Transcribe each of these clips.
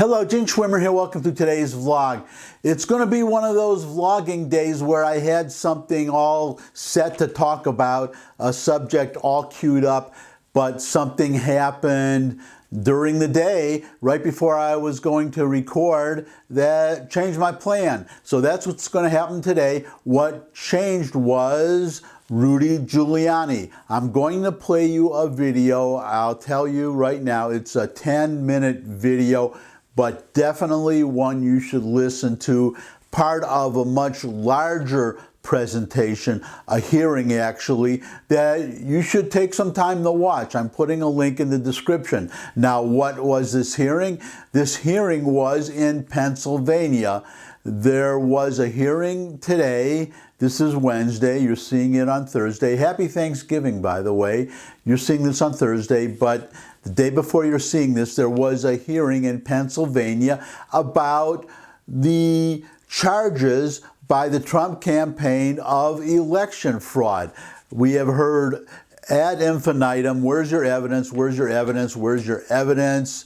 Hello, Gene Schwimmer here. Welcome to today's vlog. It's going to be one of those vlogging days where I had something all set to talk about, a subject all queued up, but something happened during the day, right before I was going to record, that changed my plan. So that's what's going to happen today. What changed was Rudy Giuliani. I'm going to play you a video. I'll tell you right now, it's a 10-minute video, but definitely one you should listen to. Part of a much larger presentation, a hearing actually, that you should take some time to watch. I'm putting a link in the description. Now, what was this hearing? This hearing was in Pennsylvania. There was a hearing today. This is Wednesday. You're seeing it on Thursday. Happy Thanksgiving, by the way. You're seeing this on Thursday, but the day before you're seeing this, there was a hearing in Pennsylvania about the charges by the Trump campaign of election fraud. We have heard ad infinitum, where's your evidence, where's your evidence, where's your evidence?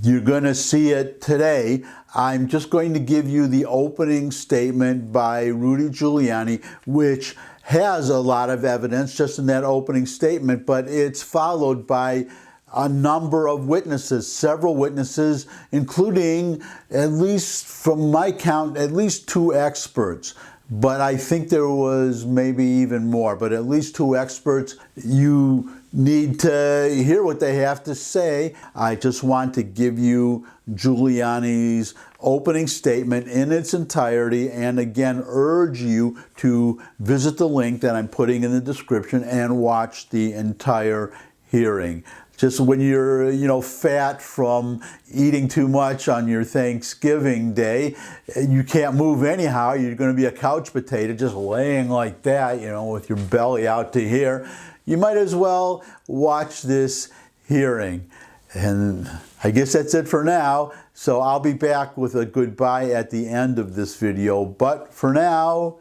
You're going to see it today. I'm just going to give you the opening statement by Rudy Giuliani, which has a lot of evidence just in that opening statement, but it's followed by a number of witnesses, several witnesses, including, at least from my count, at least 2 experts. But I think there was maybe even more, but at least 2 experts. You need to hear what they have to say. I just want to give you Giuliani's opening statement in its entirety, and again urge you to visit the link that I'm putting in the description and watch the entire hearing. Just when you're, fat from eating too much on your Thanksgiving day, you can't move anyhow. You're going to be a couch potato just laying like that, with your belly out to here. You might as well watch this hearing. And I guess that's it for now. So I'll be back with a goodbye at the end of this video. But for now,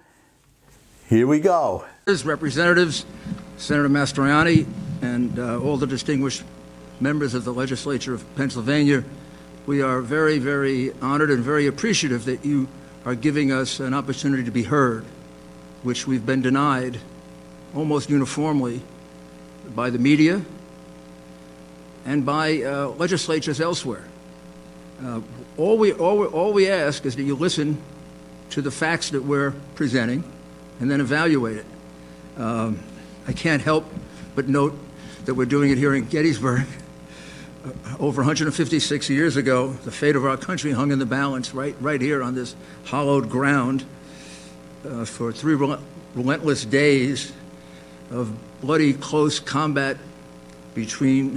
here we go. Representatives, Senator Mastroianni, and all the distinguished members of the Legislature of Pennsylvania, we are very, very honored and very appreciative that you are giving us an opportunity to be heard, which we've been denied almost uniformly by the media and by legislatures elsewhere. All we ask is that you listen to the facts that we're presenting and then evaluate it. I can't help but note that we're doing it here in Gettysburg. Over 156 years ago, the fate of our country hung in the balance right here on this hallowed ground for 3 relentless days of bloody close combat between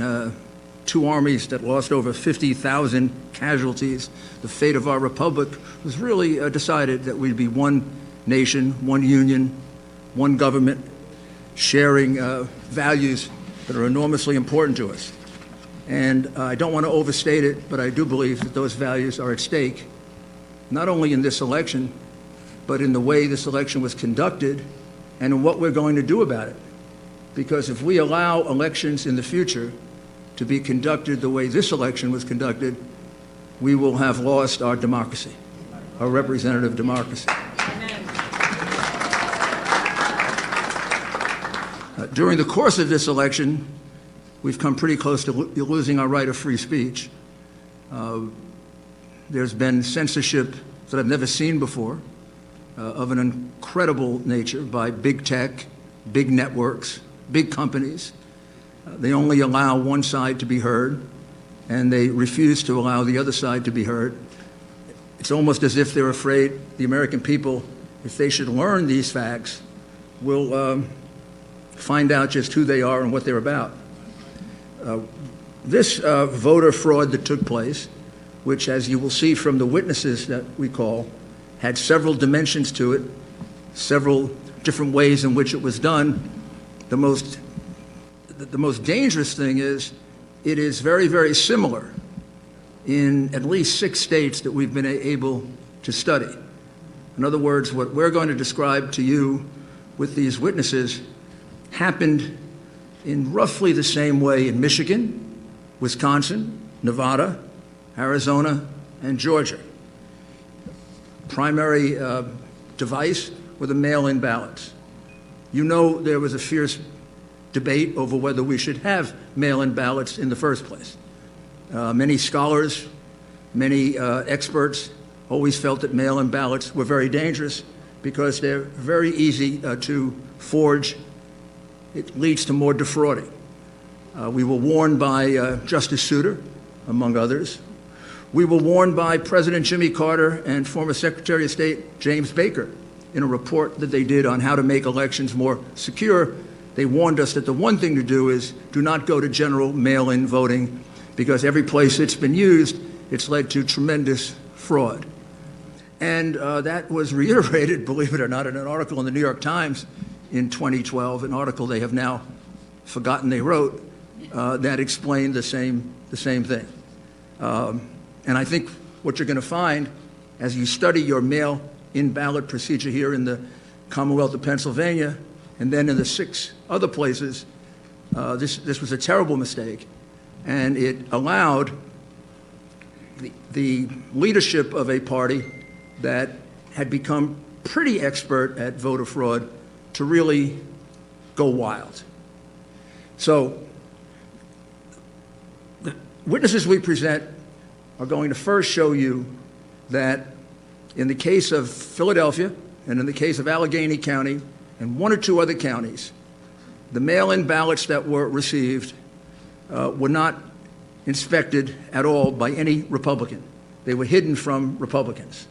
2 armies that lost over 50,000 casualties. The fate of our republic was really decided that we'd be one nation, one union, one government, sharing values that are enormously important to us. And I don't want to overstate it, but I do believe that those values are at stake, not only in this election, but in the way this election was conducted and in what we're going to do about it. Because if we allow elections in the future to be conducted the way this election was conducted, we will have lost our democracy, our representative democracy. During the course of this election, we've come pretty close to losing our right of free speech. There's been censorship that I've never seen before, of an incredible nature by big tech, big networks, big companies. They only allow one side to be heard, and they refuse to allow the other side to be heard. It's almost as if they're afraid the American people, if they should learn these facts, will find out just who they are and what they're about. This voter fraud that took place, which, as you will see from the witnesses that we call, had several dimensions to it, several different ways in which it was done. The most dangerous thing is it is very, very similar in at least 6 states that we've been able to study. In other words, what we're going to describe to you with these witnesses happened in roughly the same way in Michigan, Wisconsin, Nevada, Arizona, and Georgia. Primary device were the mail-in ballots. You know there was a fierce debate over whether we should have mail-in ballots in the first place. Many scholars, many experts always felt that mail-in ballots were very dangerous because they're very easy to forge. It leads to more defrauding. We were warned by Justice Souter, among others. We were warned by President Jimmy Carter and former Secretary of State James Baker in a report that they did on how to make elections more secure. They warned us that the one thing to do is do not go to general mail-in voting because every place it's been used, it's led to tremendous fraud. And that was reiterated, believe it or not, in an article in the New York Times in 2012, an article they have now forgotten they wrote, that explained the same thing. And I think what you're going to find as you study your mail-in ballot procedure here in the Commonwealth of Pennsylvania and then in the 6 other places, this was a terrible mistake. And it allowed the leadership of a party that had become pretty expert at voter fraud to really go wild. So the witnesses we present are going to first show you that in the case of Philadelphia and in the case of Allegheny County and 1 or 2 other counties, the mail-in ballots that were received were not inspected at all by any Republican. They were hidden from Republicans.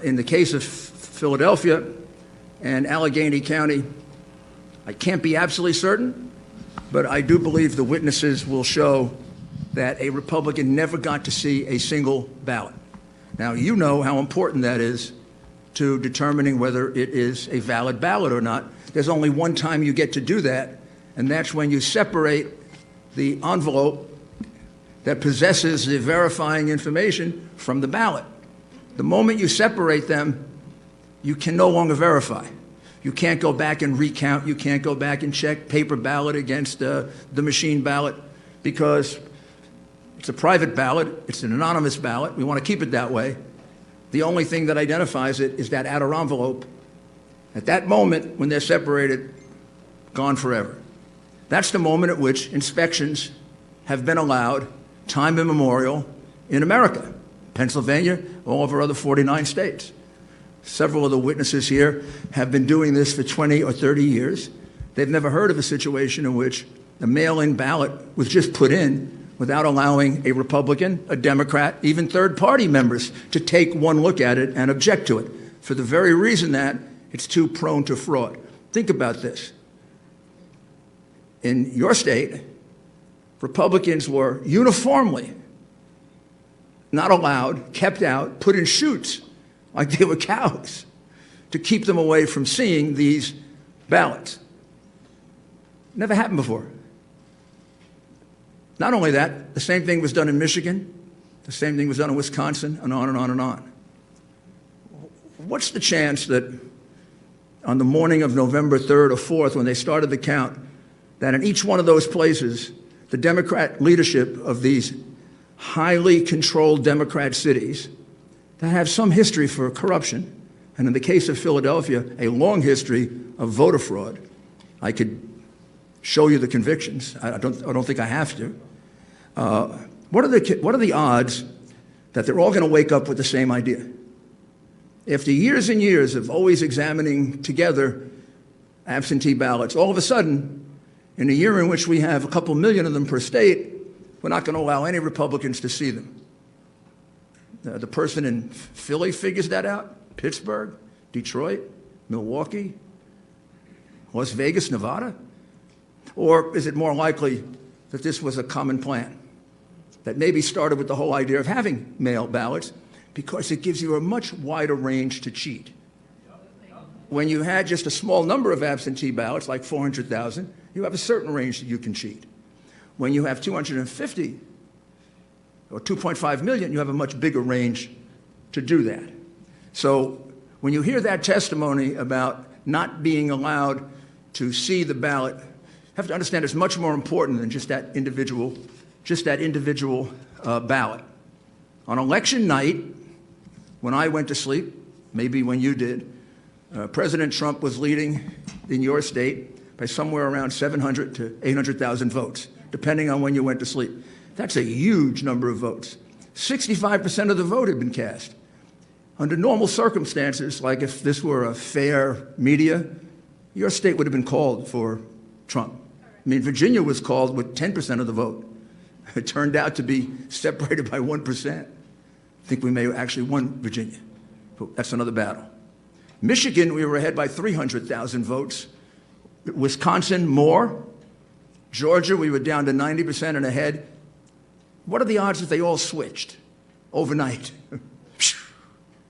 In the case of Philadelphia and Allegheny County, I can't be absolutely certain, but I do believe the witnesses will show that a Republican never got to see a single ballot. Now, you know how important that is to determining whether it is a valid ballot or not. There's only one time you get to do that, and that's when you separate the envelope that possesses the verifying information from the ballot. The moment you separate them, you can no longer verify. You can't go back and recount. You can't go back and check paper ballot against the machine ballot because it's a private ballot. It's an anonymous ballot. We want to keep it that way. The only thing that identifies it is that outer envelope. At that moment, when they're separated, gone forever. That's the moment at which inspections have been allowed, time immemorial, in America, Pennsylvania, all of our other 49 states. Several of the witnesses here have been doing this for 20 or 30 years. They've never heard of a situation in which a mail-in ballot was just put in without allowing a Republican, a Democrat, even third-party members to take one look at it and object to it for the very reason that it's too prone to fraud. Think about this. In your state, Republicans were uniformly not allowed, kept out, put in chutes like they were cows to keep them away from seeing these ballots. Never happened before. Not only that, the same thing was done in Michigan, the same thing was done in Wisconsin, and on and on and on. What's the chance that on the morning of November 3rd or 4th, when they started the count, that in each one of those places, the Democrat leadership of these highly controlled Democrat cities that have some history for corruption, and in the case of Philadelphia, a long history of voter fraud. I could show you the convictions. I don't think I have to. What are the odds that they're all going to wake up with the same idea? After years and years of always examining together absentee ballots, all of a sudden, in a year in which we have a couple million of them per state, we're not going to allow any Republicans to see them. The person in Philly figures that out, Pittsburgh, Detroit, Milwaukee, Las Vegas, Nevada? Or is it more likely that this was a common plan that maybe started with the whole idea of having mail ballots because it gives you a much wider range to cheat? When you had just a small number of absentee ballots, like 400,000, you have a certain range that you can cheat. When you have 250 or 2.5 million, you have a much bigger range to do that. So when you hear that testimony about not being allowed to see the ballot, you have to understand it's much more important than just that individual ballot. On election night, when I went to sleep, maybe when you did, President Trump was leading in your state by somewhere around 700 to 800,000 votes, depending on when you went to sleep. That's a huge number of votes. 65% of the vote had been cast. Under normal circumstances, like if this were a fair media, your state would have been called for Trump. I mean, Virginia was called with 10% of the vote. It turned out to be separated by 1%. I think we may have actually won Virginia, but that's another battle. Michigan, we were ahead by 300,000 votes. Wisconsin, more. Georgia, we were down to 90% and ahead. What are the odds that they all switched overnight?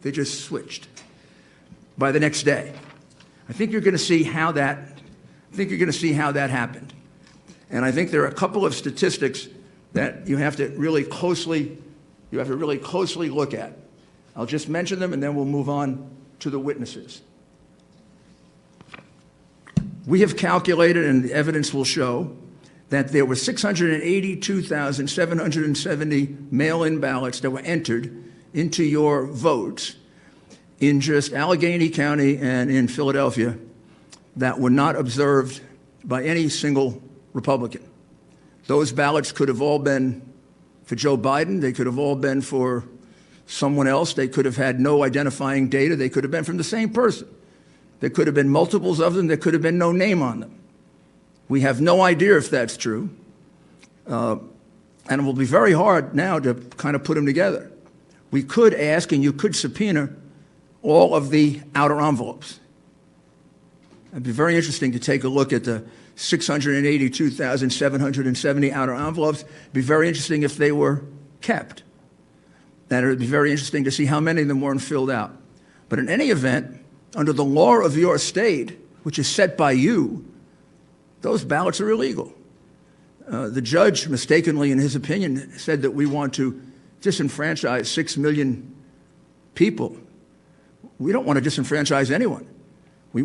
They just switched by the next day. I think you're going to see how that. Happened, and I think there are a couple of statistics that you have to really closely look at. I'll just mention them, and then we'll move on to the witnesses. We have calculated, and the evidence will show, that there were 682,770 mail-in ballots that were entered into your votes in just Allegheny County and in Philadelphia that were not observed by any single Republican. Those ballots could have all been for Joe Biden. They could have all been for someone else. They could have had no identifying data. They could have been from the same person. There could have been multiples of them. There could have been no name on them. We have no idea if that's true. And it will be very hard now to kind of put them together. We could ask, and you could subpoena, all of the outer envelopes. It'd be very interesting to take a look at the 682,770 outer envelopes. It'd be very interesting if they were kept. And it would be very interesting to see how many of them weren't filled out. But in any event, under the law of your state, which is set by you, those ballots are illegal. The judge, mistakenly in his opinion, said that we want to disenfranchise 6 million people. We don't want to disenfranchise anyone. We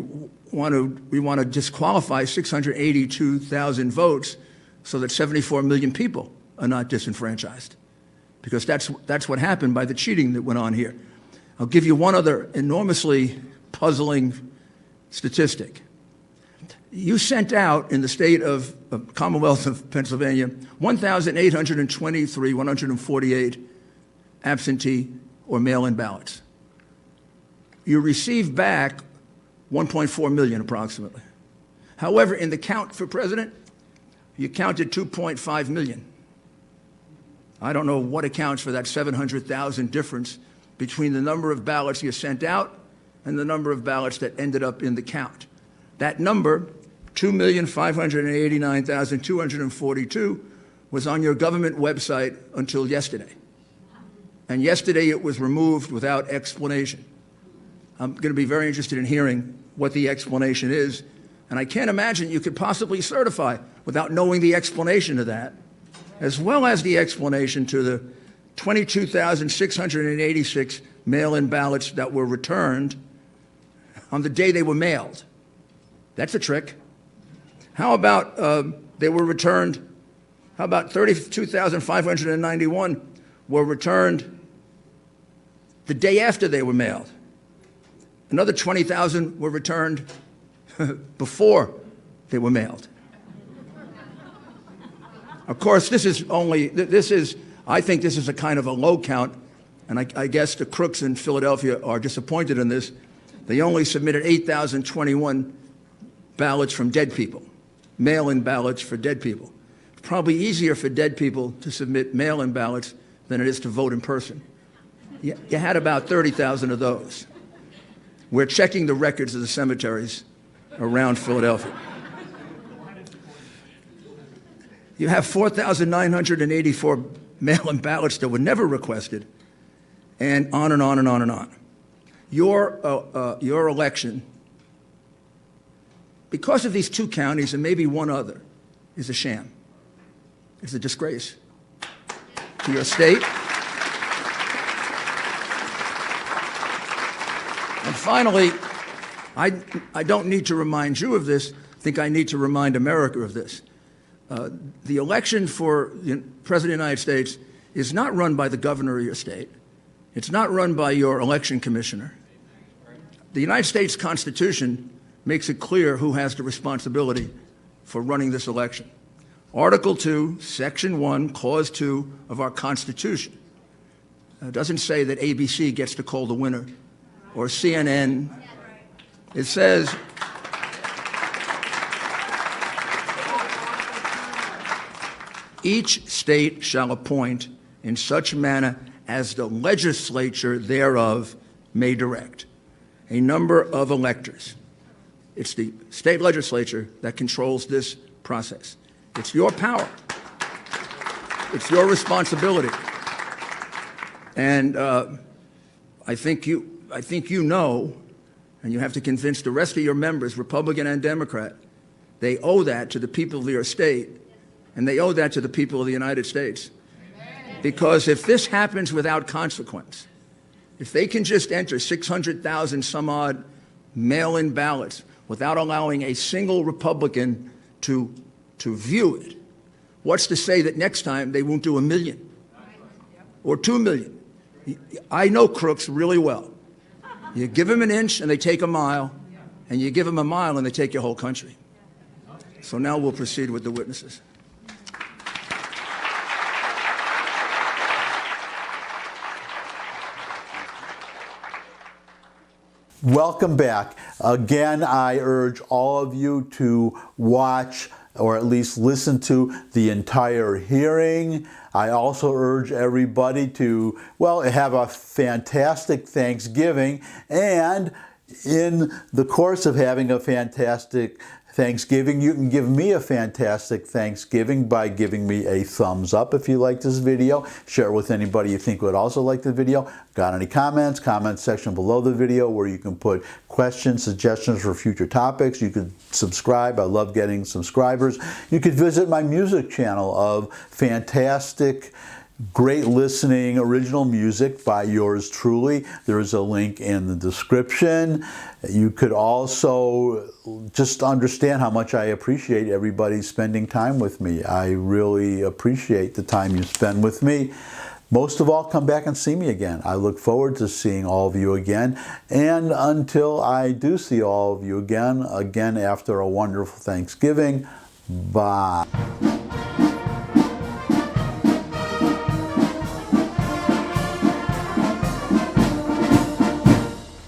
want to disqualify 682,000 votes so that 74 million people are not disenfranchised, because that's what happened by the cheating that went on here. I'll give you one other enormously puzzling statistic. You sent out in the state of Commonwealth of Pennsylvania 148 absentee or mail-in ballots. You received back 1.4 million approximately. However, in the count for president, you counted 2.5 million. I don't know what accounts for that 700,000 difference between the number of ballots you sent out and the number of ballots that ended up in the count. That number, 2,589,242, was on your government website until yesterday. And yesterday it was removed without explanation. I'm going to be very interested in hearing what the explanation is. And I can't imagine you could possibly certify without knowing the explanation to that, as well as the explanation to the 22,686 mail-in ballots that were returned on the day they were mailed. That's a trick. How about they were returned? How about 32,591 were returned the day after they were mailed? Another 20,000 were returned before they were mailed. Of course, I think this is a kind of a low count, and I guess the crooks in Philadelphia are disappointed in this. They only submitted 8,021 ballots from dead people, mail-in ballots for dead people. It's probably easier for dead people to submit mail-in ballots than it is to vote in person. You had about 30,000 of those. We're checking the records of the cemeteries around Philadelphia. You have 4,984 mail-in ballots that were never requested, and on and on and on and on. Your election, because of these two counties and maybe one other, is a sham. It's a disgrace to your state. And finally, I don't need to remind you of this. I think I need to remind America of this. The election for the President of the United States is not run by the governor of your state. It's not run by your election commissioner. The United States Constitution makes it clear who has the responsibility for running this election. Article 2, Section 1, Clause 2 of our Constitution doesn't say that ABC gets to call the winner or CNN. It says each state shall appoint in such manner as the legislature thereof may direct a number of electors. It's the state legislature that controls this process. It's your power. It's your responsibility. And I think you know, and you have to convince the rest of your members, Republican and Democrat, they owe that to the people of your state, and they owe that to the people of the United States. Because if this happens without consequence, if they can just enter 600,000 some odd mail-in ballots without allowing a single Republican to view it, what's to say that next time they won't do 1 million or 2 million? I know crooks really well. You give them an inch and they take a mile, and you give them a mile and they take your whole country. So now we'll proceed with the witnesses. Welcome back. Again, I urge all of you to watch or at least listen to the entire hearing. I also urge everybody to, well, have a fantastic Thanksgiving, and in the course of having a fantastic Thanksgiving, you can give me a fantastic Thanksgiving by giving me a thumbs up if you like this video. Share it with anybody you think would also like the video. Got any comments? Comment section below the video where you can put questions, suggestions for future topics. You could subscribe. I love getting subscribers. You could visit my music channel of fantastic, great listening original music by yours truly. There is a link in the description. You could also just understand how much I appreciate everybody spending time with me. I really appreciate the time you spend with me. Most of all, come back and see me again. I look forward to seeing all of you again. And until I do see all of you again after a wonderful Thanksgiving, bye.